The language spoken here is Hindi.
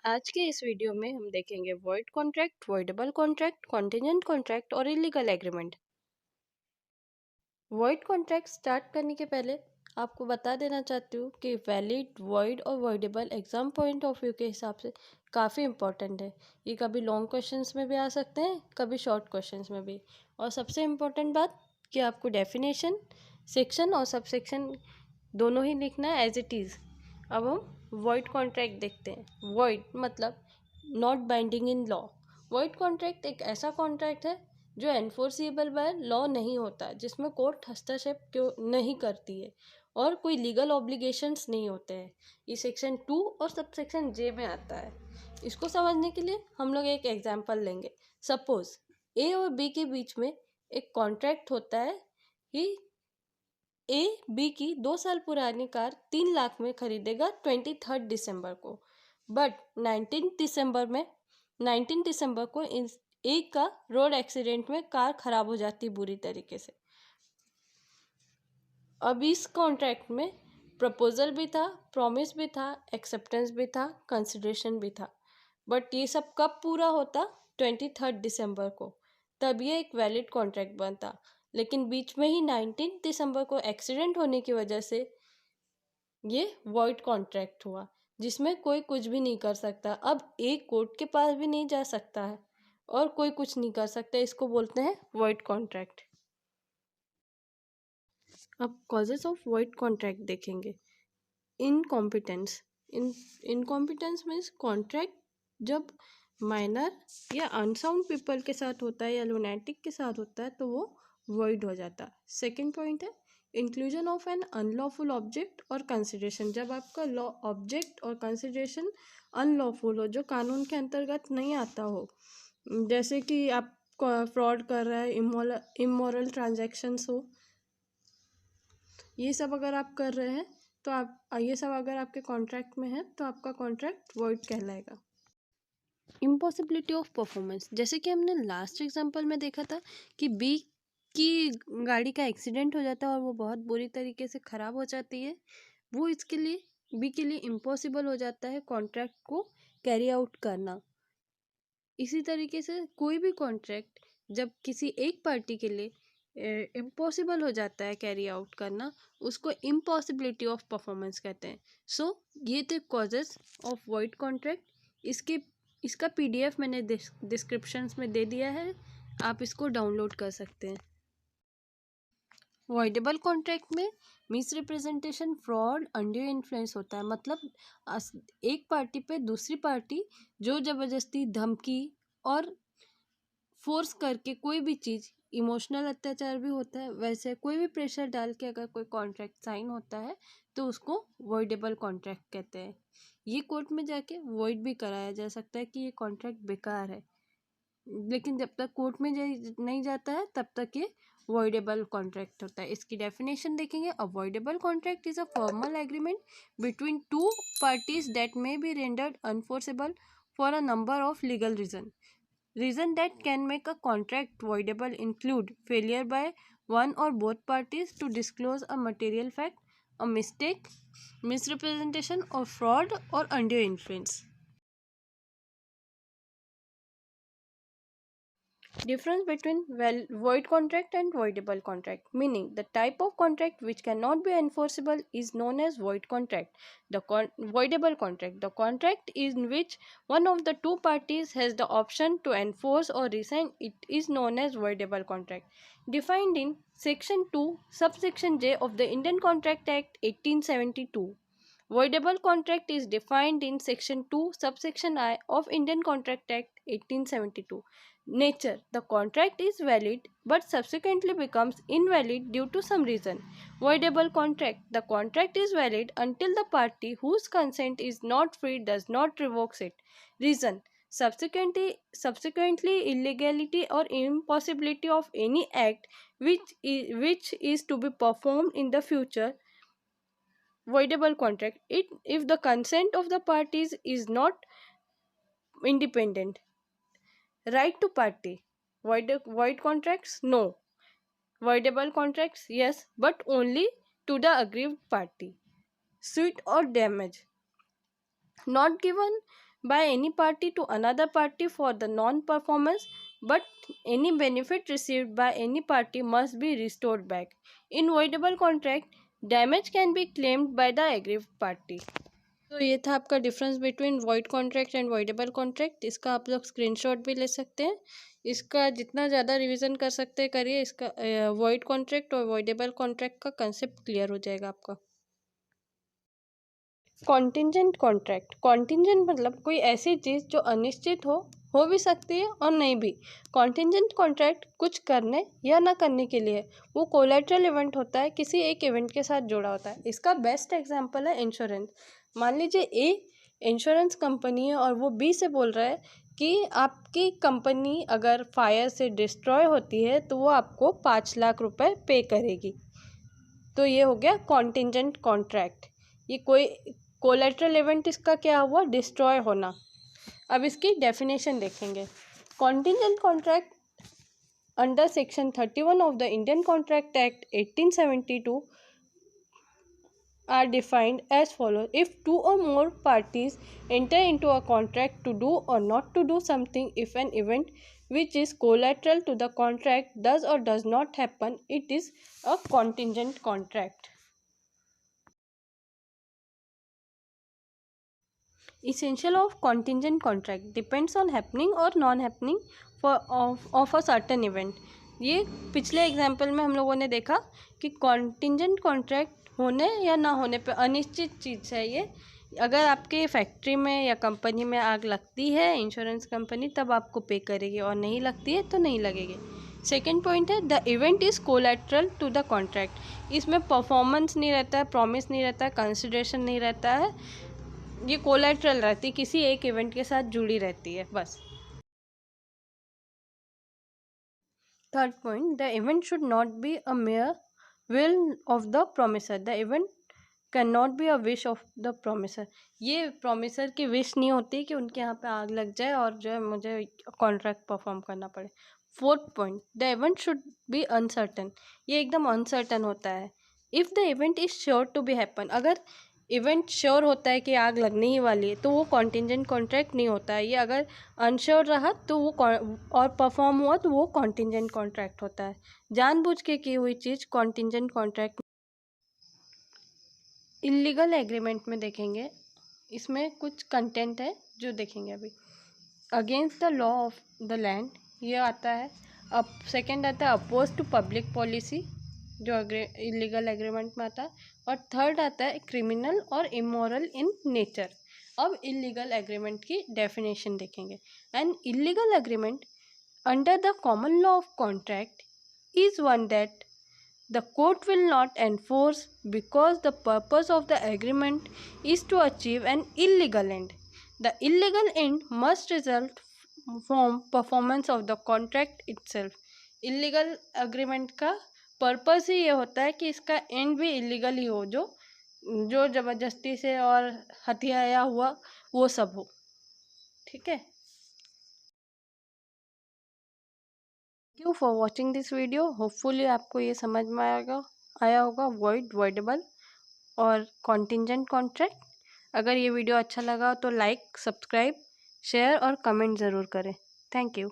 आज के इस वीडियो में हम देखेंगे void contract, voidable contract, contingent contract और illegal agreement. Void contract start करने के पहले आपको बता देना चाहती हूँ कि वैलिड, वॉइड और voidable exam point of view के हिसाब से काफ़ी इंपॉर्टेंट है। ये कभी लॉन्ग क्वेश्चंस में भी आ सकते हैं, कभी शॉर्ट क्वेश्चंस में भी। और सबसे इम्पोर्टेंट बात कि आपको डेफिनेशन, सेक्शन और सब सेक्शन दोनों ही लिखना है एज इट इज़। अब हम वॉइड कॉन्ट्रैक्ट देखते हैं। वॉइड मतलब not binding in law. Void contract एक ऐसा कॉन्ट्रैक्ट है जो एनफोर्सिबल बाय लॉ नहीं होता, जिसमें कोर्ट हस्तक्षेप क्यों नहीं करती है और कोई लीगल ऑब्लिगेशंस नहीं होते हैं। ये सेक्शन 2 और सब सेक्शन जे में आता है। इसको समझने के लिए हम लोग एक एग्जांपल लेंगे। सपोज ए और बी के बीच में एक कॉन्ट्रैक्ट होता है कि ए बी की 2 साल पुरानी कार 3 लाख में खरीदेगा 23 दिसंबर को। बट 19 दिसंबर को ए का रोड एक्सीडेंट में कार खराब हो जाती बुरी तरीके से। अब इस कॉन्ट्रैक्ट में प्रपोजल भी था, प्रॉमिस भी था, एक्सेप्टेंस भी था, कंसिडरेशन भी था। बट ये सब कब पूरा होता? 23 दिसंबर को। तब ये एक वैलिड कॉन्ट्रैक्ट बनता। लेकिन बीच में ही 19 दिसंबर को एक्सीडेंट होने की वजह से ये वॉइड कॉन्ट्रैक्ट हुआ, जिसमें कोई कुछ भी नहीं कर सकता। अब एक कोर्ट के पास भी नहीं जा सकता है और कोई कुछ नहीं कर सकता। इसको बोलते हैं वॉइड कॉन्ट्रैक्ट। अब कॉजेस ऑफ वॉइड कॉन्ट्रैक्ट देखेंगे। इनकॉम्पिटेंस। इनकॉम्पिटेंस मीन्स कॉन्ट्रैक्ट जब माइनर या अनसाउंड पीपल के साथ होता है या लुनैटिक के साथ होता है तो वो वॉइड हो जाता है। सेकेंड पॉइंट है inclusion of an unlawful object और कंसिडरेशन। जब आपका लॉ ऑब्जेक्ट और कंसिडरेशन अनलॉफुल हो, जो कानून के अंतर्गत नहीं आता हो, जैसे कि आप फ्रॉड कर रहा है, इमोरल ट्रांजैक्शंस हो, ये सब अगर आप कर रहे हैं तो आप ये सब अगर आपके कॉन्ट्रैक्ट में है तो आपका कॉन्ट्रैक्ट वॉइड कहलाएगा। Impossibility of performance. जैसे कि हमने लास्ट एग्जांपल में देखा था कि बी की गाड़ी का एक्सीडेंट हो जाता है और वो बहुत बुरी तरीके से ख़राब हो जाती है। वो इसके लिए बी के लिए इम्पॉसिबल हो जाता है कॉन्ट्रैक्ट को कैरी आउट करना। इसी तरीके से कोई भी कॉन्ट्रैक्ट जब किसी एक पार्टी के लिए इम्पॉसिबल हो जाता है कैरी आउट करना, उसको इम्पॉसिबिलिटी ऑफ परफॉर्मेंस कहते हैं। सो ये थे कॉजेस ऑफ वॉइड कॉन्ट्रैक्ट। इसका पीडीएफ मैंने डिस्क्रिप्शंस में दे दिया है, आप इसको डाउनलोड कर सकते हैं। वॉइडेबल कॉन्ट्रैक्ट में miss representation, fraud, undue influence होता है। मतलब एक पार्टी पे दूसरी पार्टी जो ज़बरदस्ती, धमकी और फोर्स करके कोई भी चीज़, इमोशनल अत्याचार भी होता है, वैसे कोई भी प्रेशर डाल के अगर कोई कॉन्ट्रैक्ट साइन होता है तो उसको वॉइडेबल कॉन्ट्रैक्ट कहते हैं। ये कोर्ट में जाके वॉइड भी कराया जा सकता है कि ये कॉन्ट्रैक्ट बेकार है, लेकिन जब तक कोर्ट में नहीं जाता है तब तक ये वॉइडेबल कॉन्ट्रैक्ट होता है। इसकी डेफिनेशन देखेंगे। Avoidable contract is a formal agreement between two parties that may be rendered unenforceable for a number of legal reason. Reason that can make a contract voidable include failure by one or both parties to disclose a material fact, a mistake, misrepresentation, or fraud, or undue influence. Difference between void contract and voidable contract, meaning the type of contract which cannot be enforceable is known as void contract. Voidable contract, the contract in which one of the two parties has the option to enforce or rescind it, is known as voidable contract. Defined in Section 2, Subsection J of the Indian Contract Act 1872. Voidable contract is defined in Section 2, Subsection I of Indian Contract Act 1872. Nature. The contract is valid but subsequently becomes invalid due to some reason. Voidable contract. The contract is valid until the party whose consent is not free does not revoke it. Reason. Subsequently illegality or impossibility of any act which is to be performed in the future. Voidable contract. If the consent of the parties is not independent. Right to party. Void contracts? No. Voidable contracts? Yes, but only to the aggrieved party. Suit or damage. Not given by any party to another party for the non-performance, but any benefit received by any party must be restored back. In voidable contract, damage can be claimed by the aggrieved party. तो ये था आपका difference between void contract and voidable contract. इसका आप लोग स्क्रीनशॉट भी ले सकते हैं। इसका जितना ज़्यादा रिवीजन कर सकते हैं करिए। इसका वॉइड कॉन्ट्रैक्ट और वॉइडेबल कॉन्ट्रैक्ट का कंसेप्ट क्लियर हो जाएगा आपका। कॉन्टिजेंट कॉन्ट्रैक्ट, कॉन्टिजेंट मतलब कोई ऐसी चीज़ जो अनिश्चित हो भी सकती है और नहीं भी। कॉन्टिजेंट कॉन्ट्रैक्ट कुछ करने या ना करने के लिए, वो कोलैटरल इवेंट होता है, किसी एक इवेंट के साथ जुड़ा होता है। इसका बेस्ट एग्जांपल है इंश्योरेंस। मान लीजिए ए इंश्योरेंस कंपनी है और वो बी से बोल रहा है कि आपकी कंपनी अगर फायर से डिस्ट्रॉय होती है तो वो आपको 5 लाख रुपए पे करेगी। तो ये हो गया कॉन्टिजेंट कॉन्ट्रैक्ट। ये कोई कोलैटरल इवेंट इसका क्या हुआ, डिस्ट्रॉय होना। अब इसकी डेफिनेशन देखेंगे। Contingent contract under section 31 of the Indian contract act 1872 are defined as follows. If two or more parties enter into a contract to do or not to do something, if an event which is collateral to the contract does or does not happen, it is a contingent contract. Essential of contingent contract depends on happening or non-happening of a certain event. ये पिछले एग्जाम्पल में हम लोगों ने देखा कि कॉन्टिजेंट कॉन्ट्रैक्ट होने या ना होने पे अनिश्चित चीज़ है ये। अगर आपके फैक्ट्री में या कंपनी में आग लगती है इंश्योरेंस कंपनी तब आपको पे करेगी, और नहीं लगती है तो नहीं लगेगी। सेकेंड पॉइंट है the event is collateral to the contract. इसमें परफॉर्मेंस नहीं रहता है, प्रॉमिस नहीं रहता है, कंसिडरेशन नहीं रहता है। ये कोलैटरल रहती है, किसी एक इवेंट के साथ जुड़ी रहती है बस। Third point, the event should not be a mayor will of the promisor. The event can not be a wish of the promisor. ये प्रोमिसर की विश नहीं होती कि उनके यहाँ पे आग लग जाए और जो है मुझे कॉन्ट्रैक्ट परफॉर्म करना पड़े। Fourth point, the event should be uncertain. ये एकदम अनसर्टन होता है। If the event is sure to be happen, अगर इवेंट श्योर होता है कि आग लगने ही वाली है तो वो कॉन्टिजेंट कॉन्ट्रैक्ट नहीं होता है। ये अगर अनश्योर रहा तो वो और परफॉर्म हुआ तो वो कॉन्टिजेंट कॉन्ट्रैक्ट होता है। जानबूझ के की हुई चीज़ कॉन्टिजेंट कॉन्ट्रैक्ट। इल्लीगल एग्रीमेंट में देखेंगे, इसमें कुछ कंटेंट है जो देखेंगे अभी। Against the law of the land, ये आता है। अब सेकेंड आता है अपोज टू पब्लिक पॉलिसी, जो इलीगल एग्रीमेंट में आता है। और थर्ड आता है क्रिमिनल और इमोरल इन नेचर। अब इलीगल एग्रीमेंट की डेफिनेशन देखेंगे। An illegal agreement under the common law of contract is one that the court will not enforce because the purpose of the agreement is to achieve an illegal end. The illegal end must result from performance of the contract itself. Illegal agreement का पर्पस ही ये होता है कि इसका एंड भी इलीगल ही हो, जो ज़बरदस्ती से और हथियाया हुआ वो सब हो। ठीक है। Thank you for watching this video. Hopefully आपको ये समझ में आया होगा वॉइड, वॉइडेबल और कॉन्टिजेंट कॉन्ट्रैक्ट। अगर ये वीडियो अच्छा लगा तो लाइक, सब्सक्राइब, शेयर और कमेंट ज़रूर करें। Thank you.